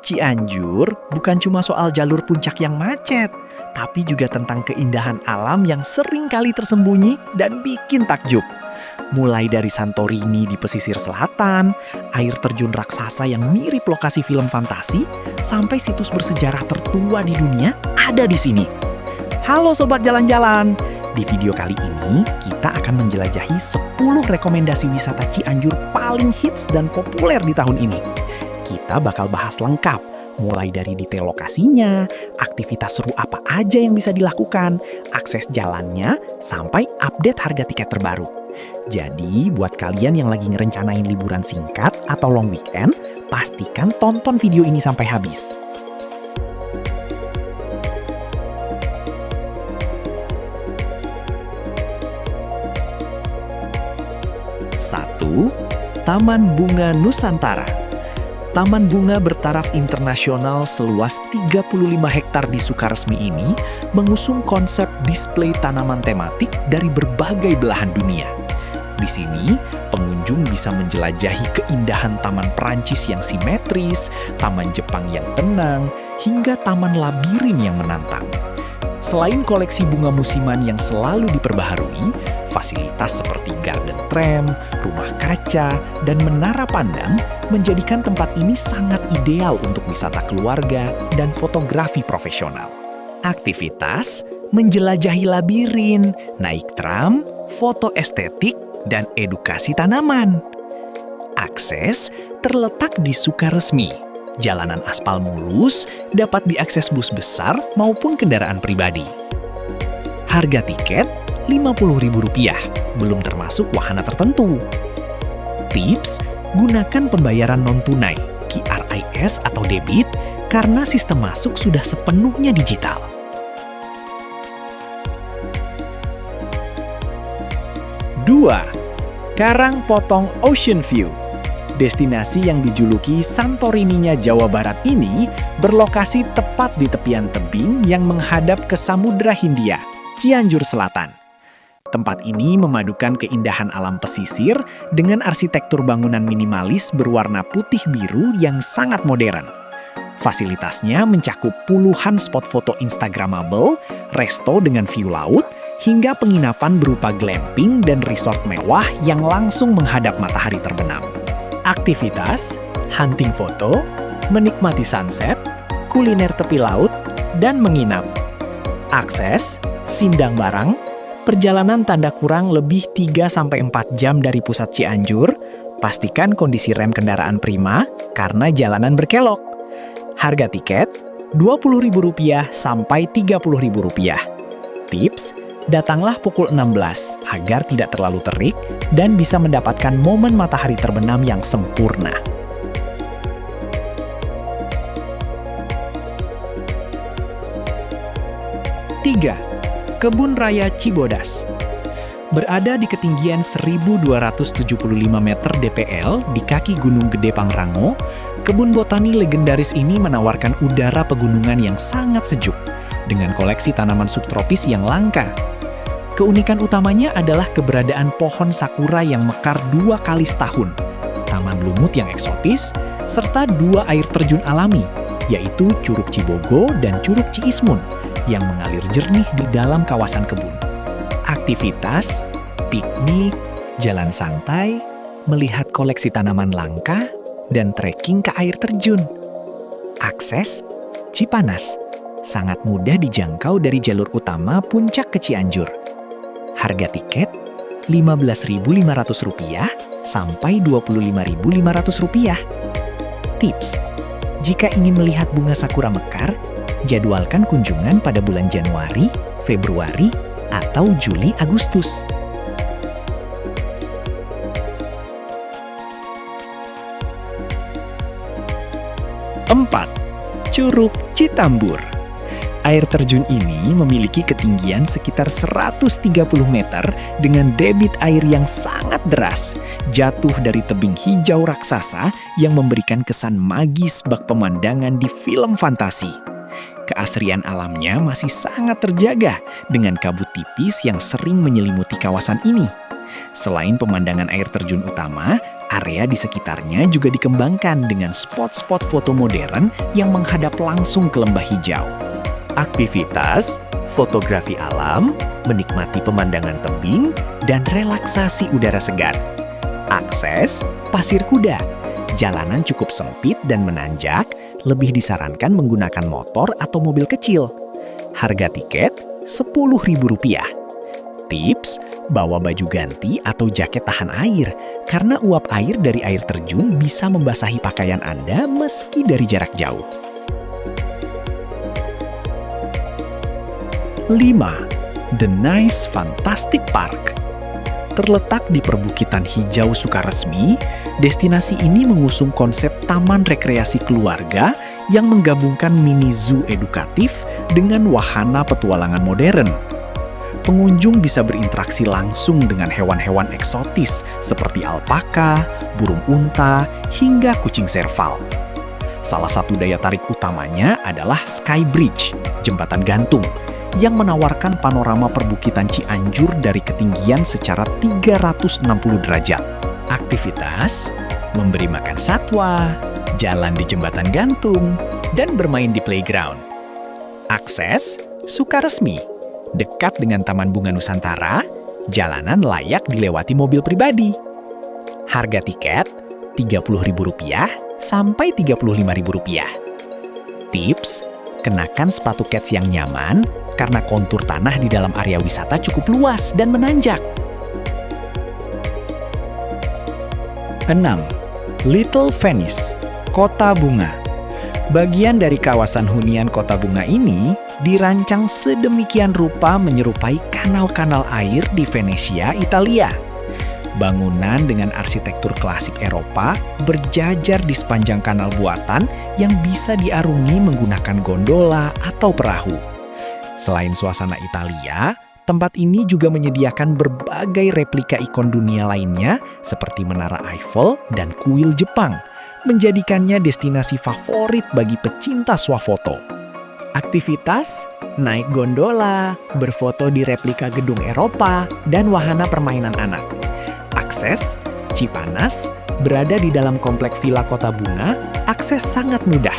Cianjur bukan cuma soal jalur puncak yang macet, tapi juga tentang keindahan alam yang sering kali tersembunyi dan bikin takjub. Mulai dari Santorini di pesisir selatan, air terjun raksasa yang mirip lokasi film fantasi, sampai situs bersejarah tertua di dunia ada di sini. Halo Sobat Jalan-Jalan! Di video kali ini, kita akan menjelajahi 10 rekomendasi wisata Cianjur paling hits dan populer di tahun ini. Kita bakal bahas lengkap, mulai dari detail lokasinya, aktivitas seru apa aja yang bisa dilakukan, akses jalannya, sampai update harga tiket terbaru. Jadi, buat kalian yang lagi ngerencanain liburan singkat atau long weekend, pastikan tonton video ini sampai habis. Satu, Taman Bunga Nusantara. Taman Bunga bertaraf internasional seluas 35 hektar di Sukaresmi ini mengusung konsep display tanaman tematik dari berbagai belahan dunia. Di sini, pengunjung bisa menjelajahi keindahan taman Perancis yang simetris, taman Jepang yang tenang, hingga taman labirin yang menantang. Selain koleksi bunga musiman yang selalu diperbaharui, fasilitas seperti garden tram, rumah kaca, dan menara pandang menjadikan tempat ini sangat ideal untuk wisata keluarga dan fotografi profesional. Aktivitas menjelajahi labirin, naik tram, foto estetik, dan edukasi tanaman. Akses terletak di Sukaresmi. Jalanan aspal mulus dapat diakses bus besar maupun kendaraan pribadi. Harga tiket Rp50.000, belum termasuk wahana tertentu. Tips, gunakan pembayaran non-tunai, QRIS atau debit, karena sistem masuk sudah sepenuhnya digital. 2. Karangpotong Ocean View. Destinasi yang dijuluki Santorininya Jawa Barat ini berlokasi tepat di tepian tebing yang menghadap ke Samudra Hindia, Cianjur Selatan. Tempat ini memadukan keindahan alam pesisir dengan arsitektur bangunan minimalis berwarna putih biru yang sangat modern. Fasilitasnya mencakup puluhan spot foto instagramable, resto dengan view laut, hingga penginapan berupa glamping dan resort mewah yang langsung menghadap matahari terbenam. Aktivitas, hunting foto, menikmati sunset, kuliner tepi laut, dan menginap. Akses, sindang barang, perjalanan tanda kurang lebih 3-4 jam dari pusat Cianjur, pastikan kondisi rem kendaraan prima karena jalanan berkelok. Harga tiket Rp20.000 sampai Rp30.000. Tips, datanglah pukul 16 agar tidak terlalu terik dan bisa mendapatkan momen matahari terbenam yang sempurna. 3. Kebun Raya Cibodas. Berada di ketinggian 1.275 meter DPL di kaki Gunung Gede Pangrango, kebun botani legendaris ini menawarkan udara pegunungan yang sangat sejuk, dengan koleksi tanaman subtropis yang langka. Keunikan utamanya adalah keberadaan pohon sakura yang mekar 2 kali setahun, taman lumut yang eksotis, serta 2 air terjun alami, yaitu Curug Cibogo dan Curug Ciismun, yang mengalir jernih di dalam kawasan kebun. Aktivitas, piknik, jalan santai, melihat koleksi tanaman langka, dan trekking ke air terjun. Akses, Cipanas, sangat mudah dijangkau dari jalur utama puncak ke Cianjur. Harga tiket Rp15.500 sampai Rp25.500. Tips, jika ingin melihat bunga sakura mekar, jadwalkan kunjungan pada bulan Januari, Februari, atau Juli Agustus. 4. Curug Citambur. Air terjun ini memiliki ketinggian sekitar 130 meter dengan debit air yang sangat deras, jatuh dari tebing hijau raksasa yang memberikan kesan magis bak pemandangan di film fantasi. Keasrian alamnya masih sangat terjaga dengan kabut tipis yang sering menyelimuti kawasan ini. Selain pemandangan air terjun utama, Area di sekitarnya juga dikembangkan dengan spot-spot foto modern yang menghadap langsung ke lembah hijau. Aktivitas, fotografi alam, menikmati pemandangan tebing, dan relaksasi udara segar. Akses, pasir kuda. Jalanan cukup sempit dan menanjak, lebih disarankan menggunakan motor atau mobil kecil. Harga tiket Rp10.000. Tips, bawa baju ganti atau jaket tahan air, karena uap air dari air terjun bisa membasahi pakaian Anda meski dari jarak jauh. 5. The Nice Fantastic Park. Terletak di perbukitan hijau Sukaresmi, destinasi ini mengusung konsep taman rekreasi keluarga yang menggabungkan mini zoo edukatif dengan wahana petualangan modern. Pengunjung bisa berinteraksi langsung dengan hewan-hewan eksotis seperti alpaka, burung unta, hingga kucing serval. Salah satu daya tarik utamanya adalah Sky Bridge, jembatan gantung, yang menawarkan panorama perbukitan Cianjur dari ketinggian secara 360 derajat. Aktivitas, memberi makan satwa, jalan di jembatan gantung, dan bermain di playground. Akses, Sukaresmi, dekat dengan Taman Bunga Nusantara, jalanan layak dilewati mobil pribadi. Harga tiket Rp30.000 sampai Rp35.000. Tips, kenakan sepatu kets yang nyaman karena kontur tanah di dalam area wisata cukup luas dan menanjak. 6. Little Venice, Kota Bunga. Bagian dari kawasan hunian Kota Bunga ini dirancang sedemikian rupa menyerupai kanal-kanal air di Venesia, Italia. Bangunan dengan arsitektur klasik Eropa berjajar di sepanjang kanal buatan yang bisa diarungi menggunakan gondola atau perahu. Selain suasana Italia, tempat ini juga menyediakan berbagai replika ikon dunia lainnya seperti Menara Eiffel dan kuil Jepang, menjadikannya destinasi favorit bagi pecinta swafoto. Aktivitas, naik gondola, berfoto di replika gedung Eropa, dan wahana permainan anak. Akses, Cipanas, berada di dalam komplek Villa Kota Bunga, akses sangat mudah.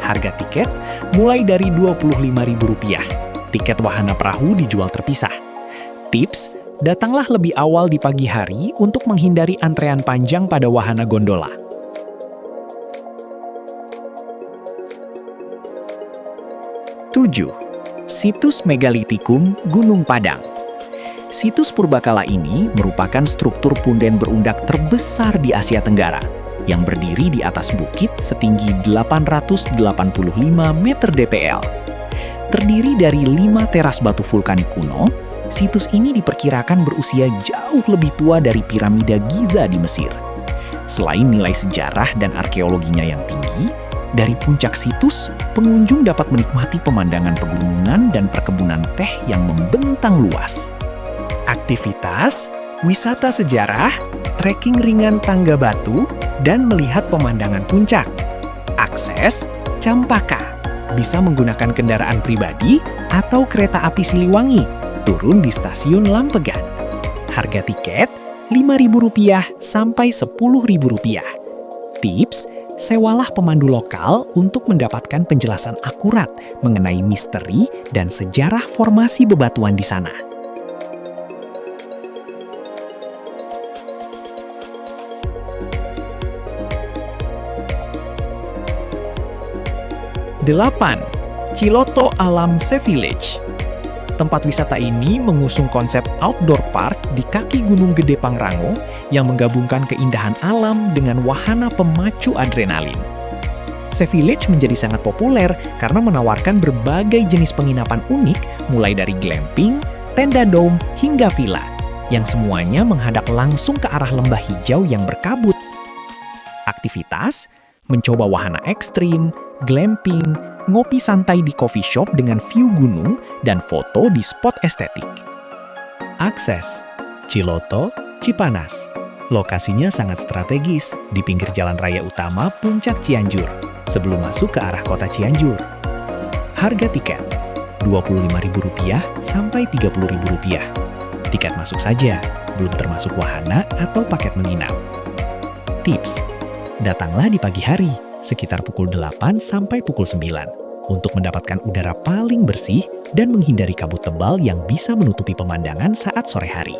Harga tiket mulai dari Rp25.000. Tiket wahana perahu dijual terpisah. Tips, datanglah lebih awal di pagi hari untuk menghindari antrean panjang pada wahana gondola. 7. Situs Megalitikum Gunung Padang. Situs purbakala ini merupakan struktur punden berundak terbesar di Asia Tenggara yang berdiri di atas bukit setinggi 885 meter DPL. Terdiri dari 5 teras batu vulkanik kuno, situs ini diperkirakan berusia jauh lebih tua dari piramida Giza di Mesir. Selain nilai sejarah dan arkeologinya yang tinggi, dari puncak situs, pengunjung dapat menikmati pemandangan pegunungan dan perkebunan teh yang membentang luas. Aktivitas, wisata sejarah, trekking ringan tangga batu, dan melihat pemandangan puncak. Akses, Campaka, bisa menggunakan kendaraan pribadi atau kereta api Siliwangi, turun di stasiun Lampegan. Harga tiket Rp5.000 sampai Rp10.000. Tips, sewalah pemandu lokal untuk mendapatkan penjelasan akurat mengenai misteri dan sejarah formasi bebatuan di sana. 8. Ciloto Alam Sea Village. Tempat wisata ini mengusung konsep outdoor park di kaki Gunung Gede Pangrango yang menggabungkan keindahan alam dengan wahana pemacu adrenalin. Sea Village menjadi sangat populer karena menawarkan berbagai jenis penginapan unik mulai dari glamping, tenda dome, hingga villa, yang semuanya menghadap langsung ke arah lembah hijau yang berkabut. Aktivitas, mencoba wahana ekstrim, glamping, ngopi santai di coffee shop dengan view gunung, dan foto di spot estetik. Akses, Ciloto, Cipanas. Lokasinya sangat strategis di pinggir jalan raya utama Puncak Cianjur, sebelum masuk ke arah kota Cianjur. Harga tiket, Rp25.000 sampai Rp30.000. Tiket masuk saja, belum termasuk wahana atau paket menginap. tips. Datanglah di pagi hari, sekitar pukul 8 sampai pukul 9, untuk mendapatkan udara paling bersih dan menghindari kabut tebal yang bisa menutupi pemandangan saat sore hari.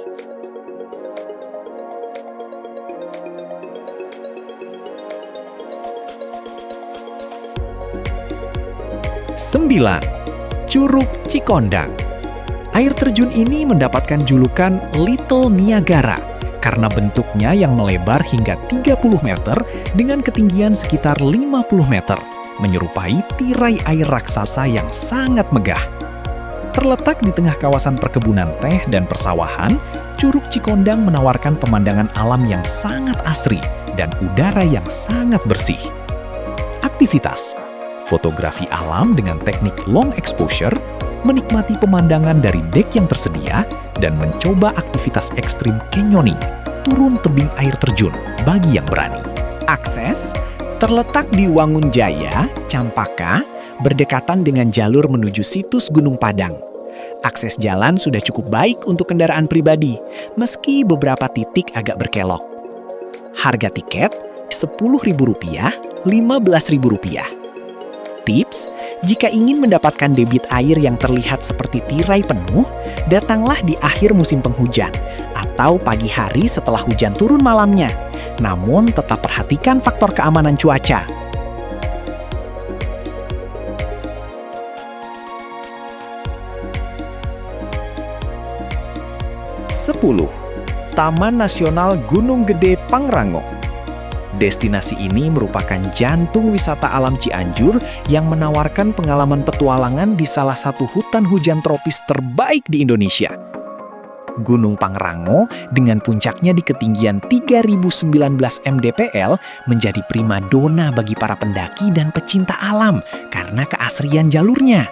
9. Curug Cikondang. Air terjun ini mendapatkan julukan Little Niagara karena bentuknya yang melebar hingga 30 meter dengan ketinggian sekitar 50 meter, menyerupai tirai air raksasa yang sangat megah. Terletak di tengah kawasan perkebunan teh dan persawahan, Curug Cikondang menawarkan pemandangan alam yang sangat asri dan udara yang sangat bersih. Aktivitas: fotografi alam dengan teknik long exposure, menikmati pemandangan dari dek yang tersedia, dan mencoba aktivitas ekstrim canyoning, turun tebing air terjun bagi yang berani. Akses terletak di Wangunjaya, Campaka, berdekatan dengan jalur menuju situs Gunung Padang. Akses jalan sudah cukup baik untuk kendaraan pribadi, meski beberapa titik agak berkelok. Harga tiket Rp10.000, Rp15.000. Tips, jika ingin mendapatkan debit air yang terlihat seperti tirai penuh, datanglah di akhir musim penghujan atau pagi hari setelah hujan turun malamnya. Namun tetap perhatikan faktor keamanan cuaca. 10. Taman Nasional Gunung Gede Pangrango. Destinasi ini merupakan jantung wisata alam Cianjur yang menawarkan pengalaman petualangan di salah satu hutan hujan tropis terbaik di Indonesia. Gunung Pangrango dengan puncaknya di ketinggian 3019 mdpl menjadi primadona bagi para pendaki dan pecinta alam karena keasrian jalurnya.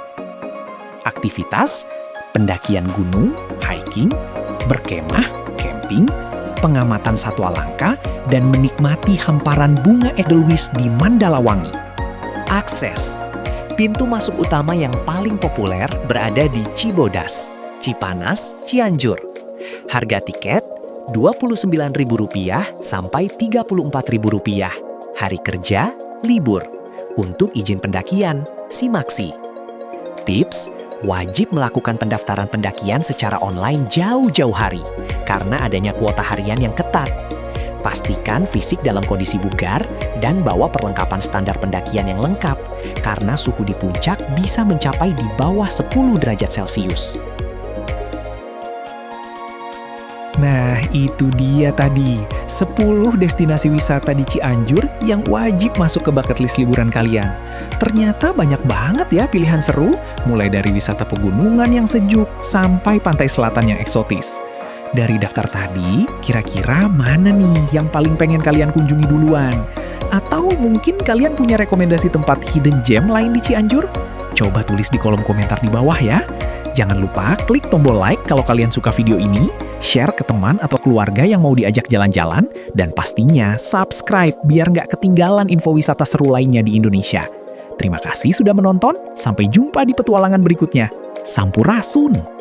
Aktivitas: pendakian gunung, hiking, berkemah, camping, pengamatan satwa langka, dan menikmati hamparan bunga edelweiss di Mandalawangi. Akses: pintu masuk utama yang paling populer berada di Cibodas, Cipanas, Cianjur. Harga tiket Rp29.000 sampai Rp34.000. Hari kerja, libur. Untuk izin pendakian, simaksi. Tips: wajib melakukan pendaftaran pendakian secara online jauh-jauh hari, karena adanya kuota harian yang ketat. Pastikan fisik dalam kondisi bugar dan bawa perlengkapan standar pendakian yang lengkap, karena suhu di puncak bisa mencapai di bawah 10 derajat Celcius. Nah, itu dia tadi 10 destinasi wisata di Cianjur yang wajib masuk ke bucket list liburan kalian. Ternyata banyak banget ya pilihan seru, mulai dari wisata pegunungan yang sejuk sampai pantai selatan yang eksotis. Dari daftar tadi, kira-kira mana nih yang paling pengen kalian kunjungi duluan? Atau mungkin kalian punya rekomendasi tempat hidden gem lain di Cianjur? Coba tulis di kolom komentar di bawah ya. Jangan lupa klik tombol like kalau kalian suka video ini, share ke teman atau keluarga yang mau diajak jalan-jalan, dan pastinya subscribe biar nggak ketinggalan info wisata seru lainnya di Indonesia. Terima kasih sudah menonton, sampai jumpa di petualangan berikutnya. Sampurasun!